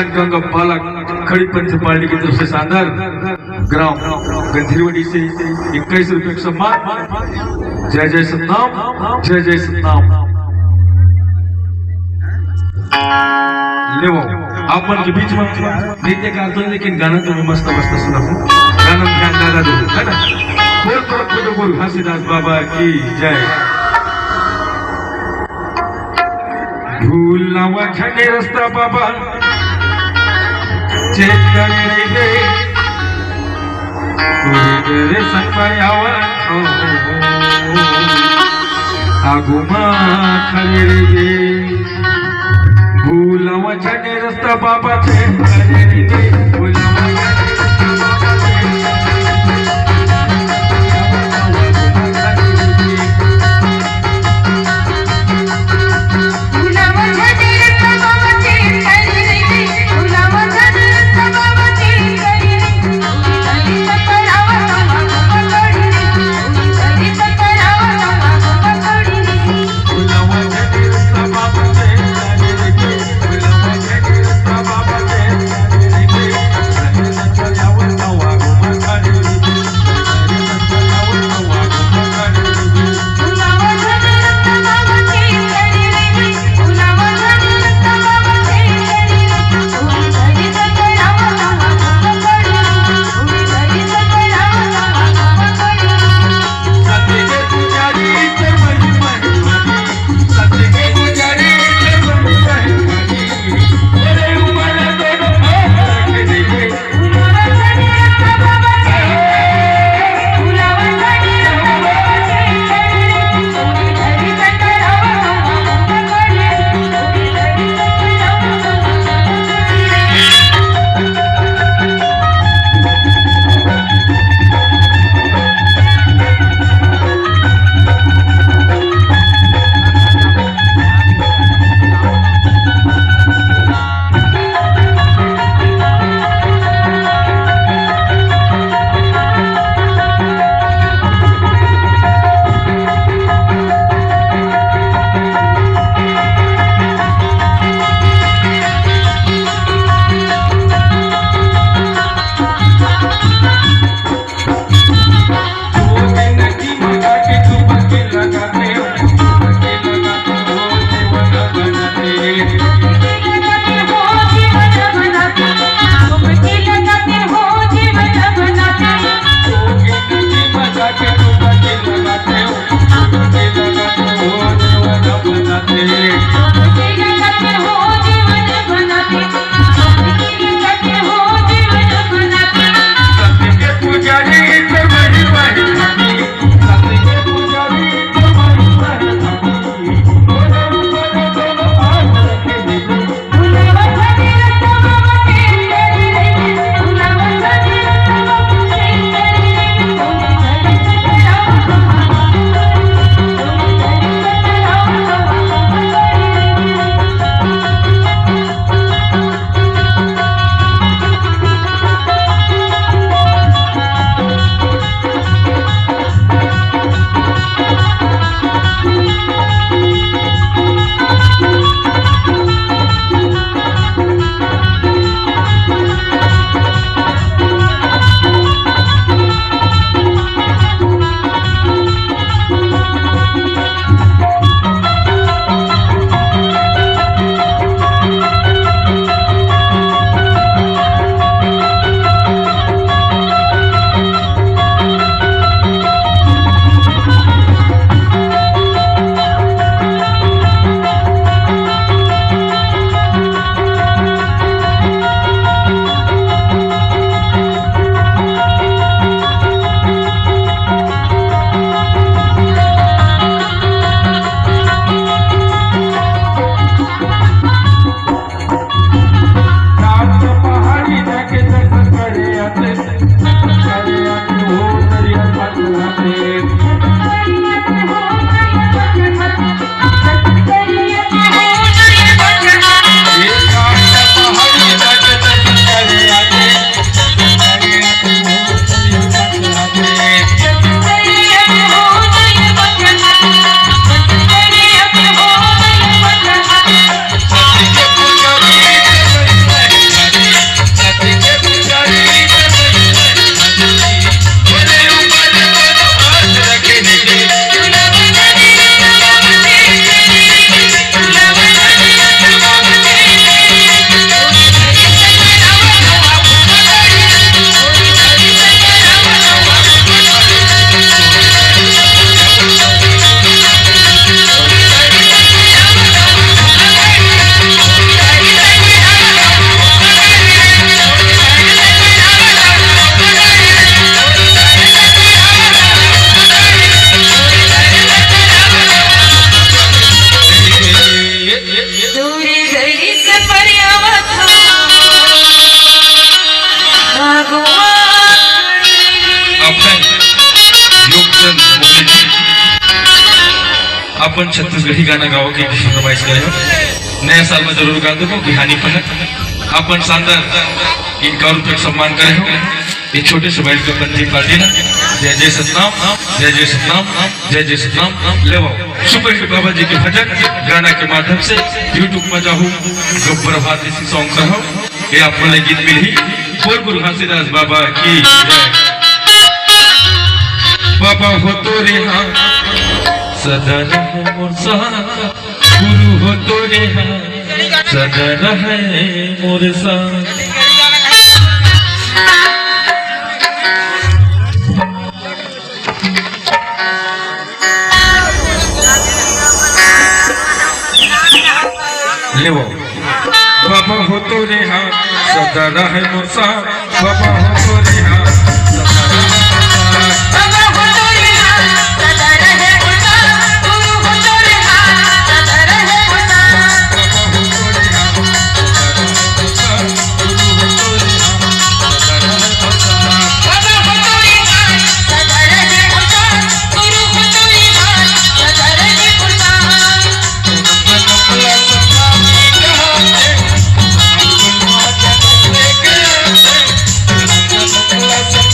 ज्ञान गंगा पाला खड़ी पंचपाली की तरफ से शानदार ग्राम गंधीरवड़ी से 21 रुपए का सम्मान। जय जय सतनाम, जय जय सतनाम। लेवो आप मन के बीच में नृत्य करते हैं, लेकिन गाना तो मैं मस्त मस्त सुना हूँ। गाना ध्यान दादा दो है ना। बोल बोल घासीदास बाबा की जय। भूलना वखने रास्ता बाबा चेत करे गे तेरे संग आवा आगुमा खरे गे। भूलना वखने रास्ता बाबा चेत करे गे बाबा अपन छत्तीसगढ़ी गाना गाओ के फरमाइश करे नया साल में जरूर गा दो बिहानी पर अपन शानदार इनका रुपये सम्मान करे हो ये छोटे से बैठ के पंजी पार्टी ना जय जय सतनाम जय जय सतनाम जय जय सतनाम ले सुपर हिट बाबा जी के भजन गाना के माध्यम से यूट्यूब में जाओ गब्बर भात इसी सॉन्ग कहो ये आप बोले गीत मिली बोल गुरु घासीदास बाबा की बाबा हो तो रे हाँ सदा रहे मोर साथ गुरु हो तो रे हाँ सदा रहे मोर साथ ले बाबा हो तो रे हाँ सदा रहे मोर साथ बाबा हो तो रे हाँ Let's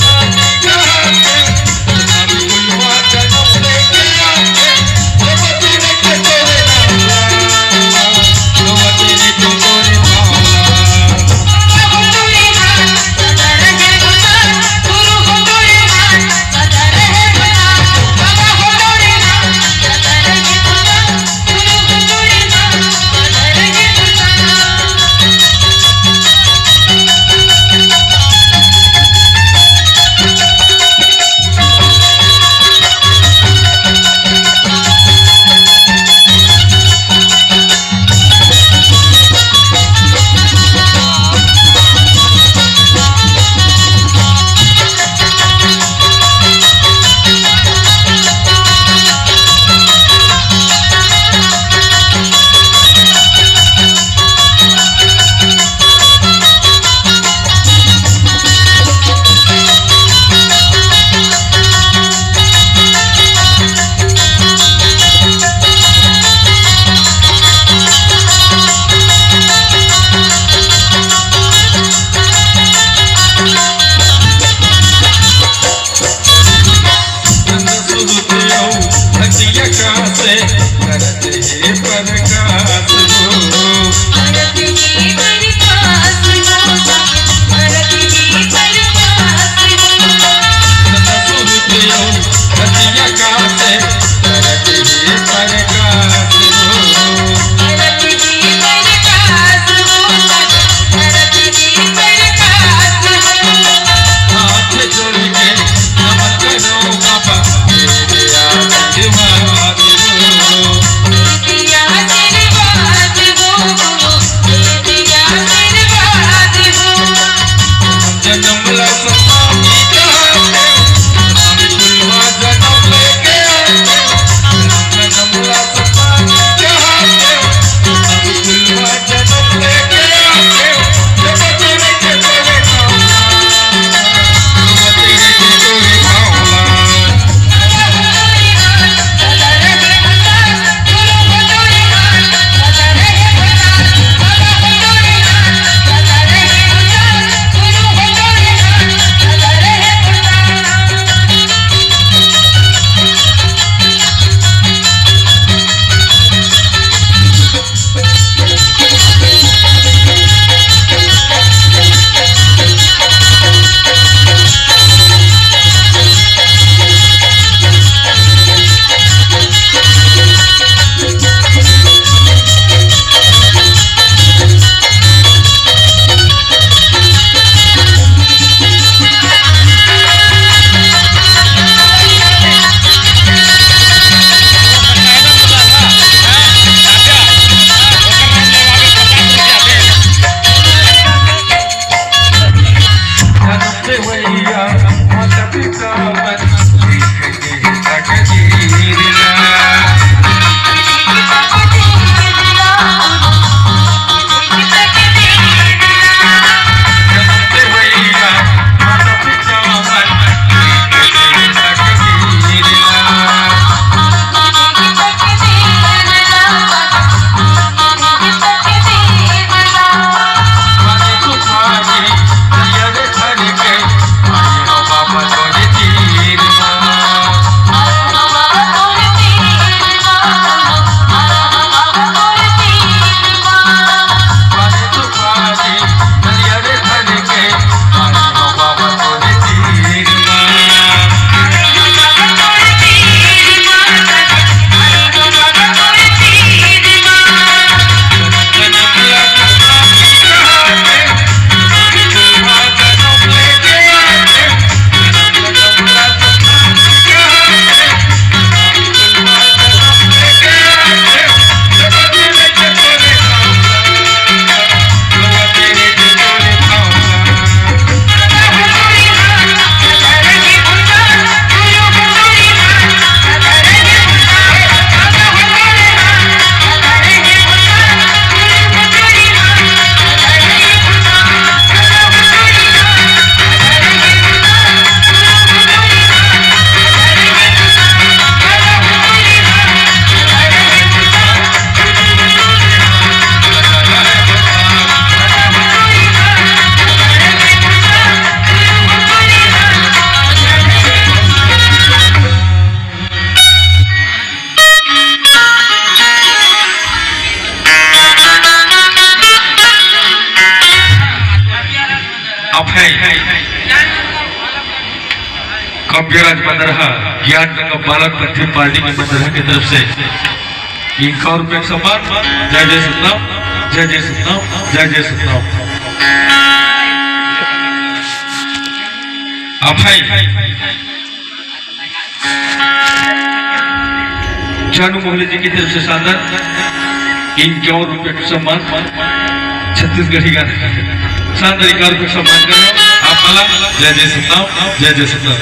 अभय कव्यराज बंदरहा ज्ञान गंगा बालक पंथी पार्टी की बंदरहा की तरफ से 100 रुपये सम्मान। जय जय सतनाम, जय जय सतनाम, जय जय सतनाम। अभय जानू मोहल्ले जी की तरफ से शानदार 51 रुपये का सम्मान। छत्तीसगढ़ी गाना शानदार 51 रुपये सम्मान कर रहे हो आप वाला। जय जय सतनाम, जय जय सतनाम।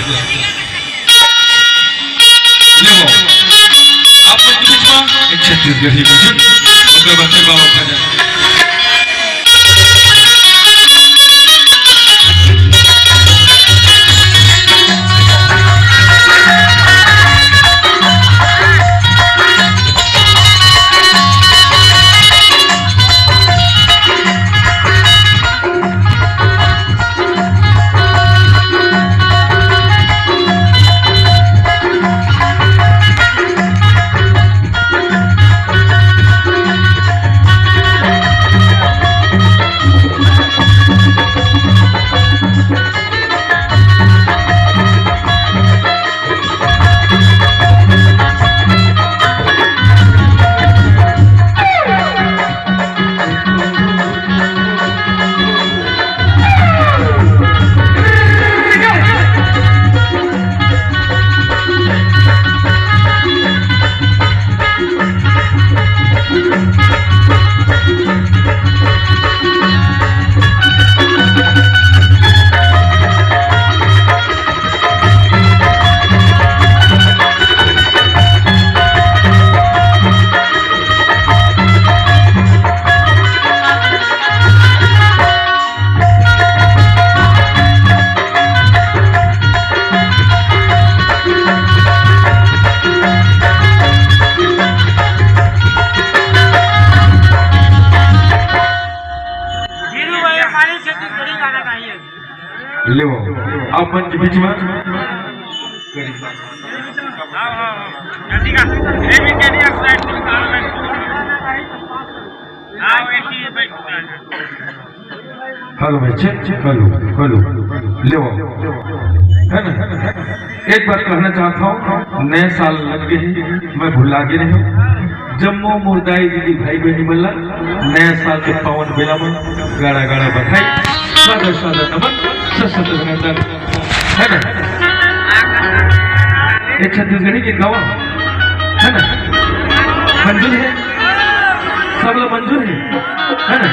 आप छत्तीसगढ़ी भजन बच्चे बाबा भजन अपन के बीच में हेलो बच्चे, हेलो हेलो ले है ना। एक बात कहना चाहता हूँ, नए साल लग गए मैं भुला के नहीं हूँ। जम्मू मुर्दाई दीदी भाई बहनी मल्ला नया साल के पावन बेला में गाड़ा गाड़ा बधाई स्वागत स्वागत नमन सशक्त अभिनंदन है ना। एक छत्तीसगढ़ी के गवा है ना, मंजूर है सब लोग मंजूर है ना।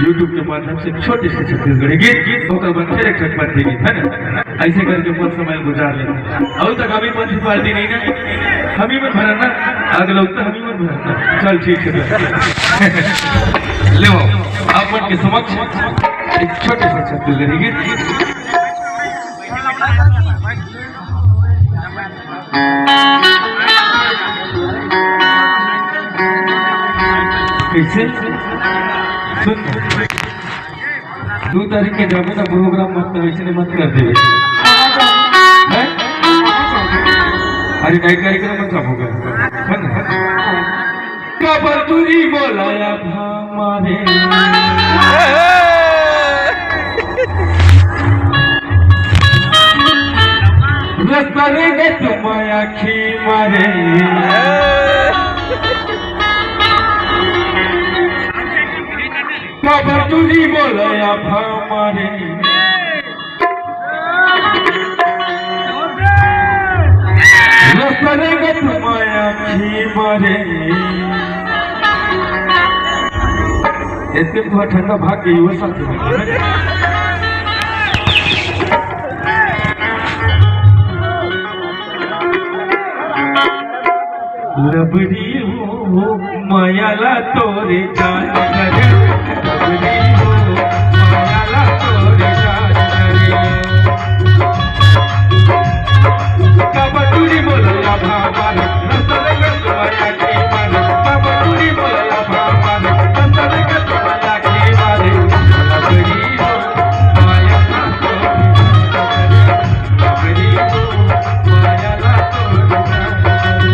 यूट्यूब के माध्यम से छोटे से छत्तीसगढ़ी गीत होकर बनते एक छठपंथी गीत है ना। ऐसे करके बहुत समय गुजार लेते अब तक हमी पंथी पार्टी नहीं ना, हमी में भरना अगला उत्तर हमी में भरना। चल ठीक है ले अपन के समक्ष एक छोटे से छत्तीसगढ़ी गीत। कैसे 2 तारीख के जावे ना प्रोग्राम मत वैसे मत कर देवे। अरे नई कार्यक्रम मत होगा कबर तुरी बोलाया हमारे रस्तरे तुम आखी मारे कबर तुरी बोलाया हमारे रस्तरे तुम आखी मारे। इसके थोड़ा ठंडा भाग गई वो सब लबड़ी हो मायाला तोरे जान करे, लबड़ी हो मायाला तोरे जान करे। कबटूरी बोला भामारे रस्तरे के तुम्हारा की मारे, कबटूरी बोला भामारे रस्तरे के तुम्हारा की मारे। लबड़ी हो मायाला तोरे जान करे, लबड़ी हो मायाला तोरे जान करे।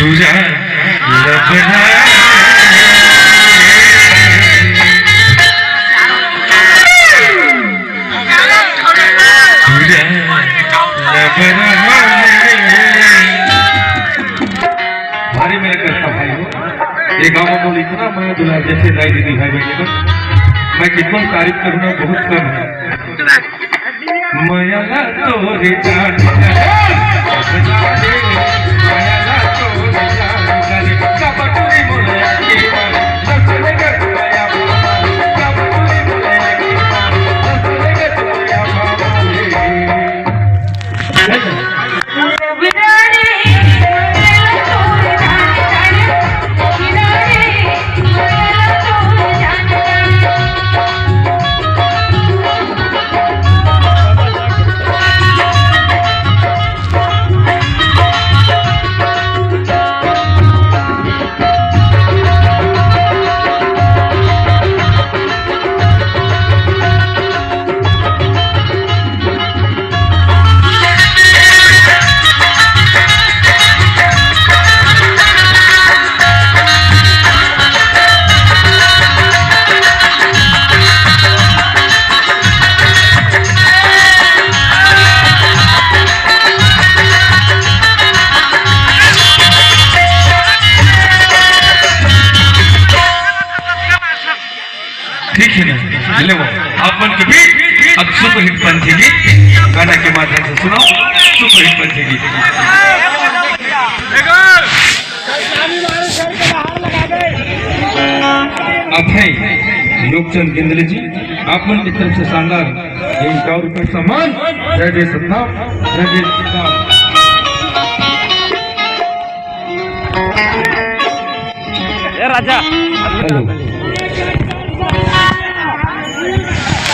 तुझा लबना तुझा लबना भारी मेरा करता भाई हो ये गाँव में बोल इतना मैं दुल्हा जैसे दाई दीदी भाई बहनी को मैं कितना तारीफ करूँगा बहुत कम है मयाला तोरे जान मयाला तोरे जान कबटुरी मोलया की नचले के तुया बाबा कबटुरी मोलया की नचले के तुया बाबा ठीक है ना ले वो अपन के बीच अब सुपरहिट पंथी गीत गाना के माध्यम से सुनाओ सुपरहिट पंथी गीत आप हैं लोकचंद गिंदले जी आपन की तरफ से शानदार 100 रुपए सम्मान जय जय सत्ताम जय जय सत्ताम राजा हेलो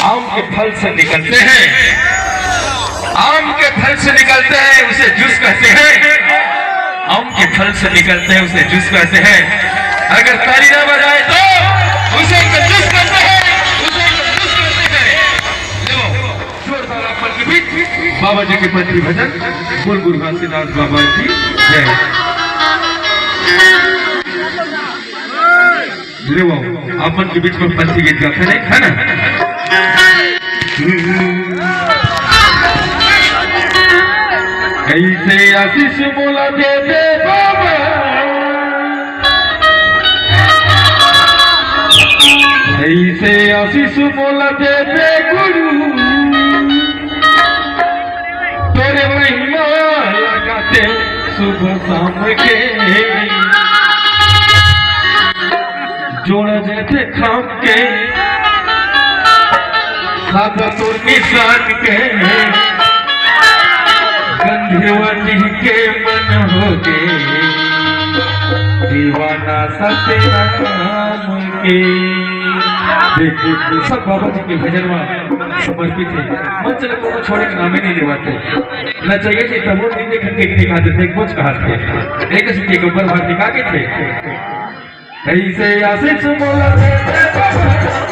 आम के फल से निकलते हैं आम के फल से निकलते हैं उसे जूस कहते हैं आम के फल से निकलते हैं उसे जूस कहते हैं अगर ताली ना बजाए तो उसे कंजूस कहते हैं उसे कंजूस कहते हैं जोरदार अपन के बीच बाबा जी के पंथी भजन बोल गुरु घासीदास बाबा की जय ले वो अपन के बीच में पंथी गीत गाते हैं है ना ऐसे आशीष बोला दे दे बाबा ऐसे आशीष बोला दे दे गुरु तेरे महिमा लगाते सुबह शाम के जोड़ देते खाम के सादा तो निशान के गंधवती के मन हो गए दीवाना सत्यनाम के सब बाबा जी के भजन में समर्पित है मन चले को छोड़े के नामे नहीं लेवाते न चाहिए कि तब वो दिन देख के दिखाते थे कुछ कहा थे एक से के ऊपर भार दिखा के थे ऐसे आशीष बोला दे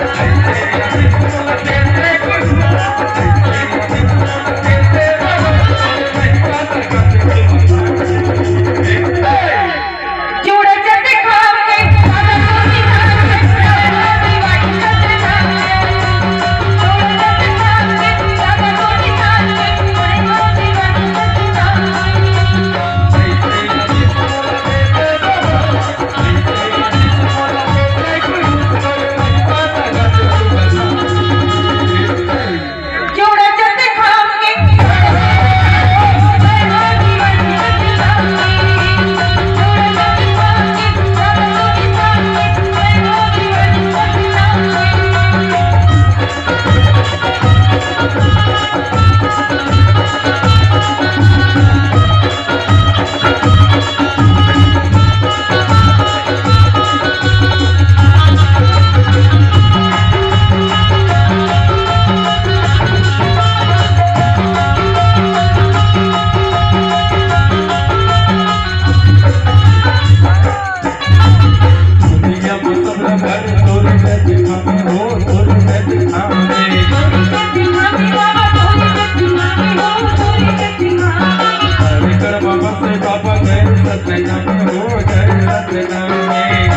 अब गए सतना में हो गए सतना में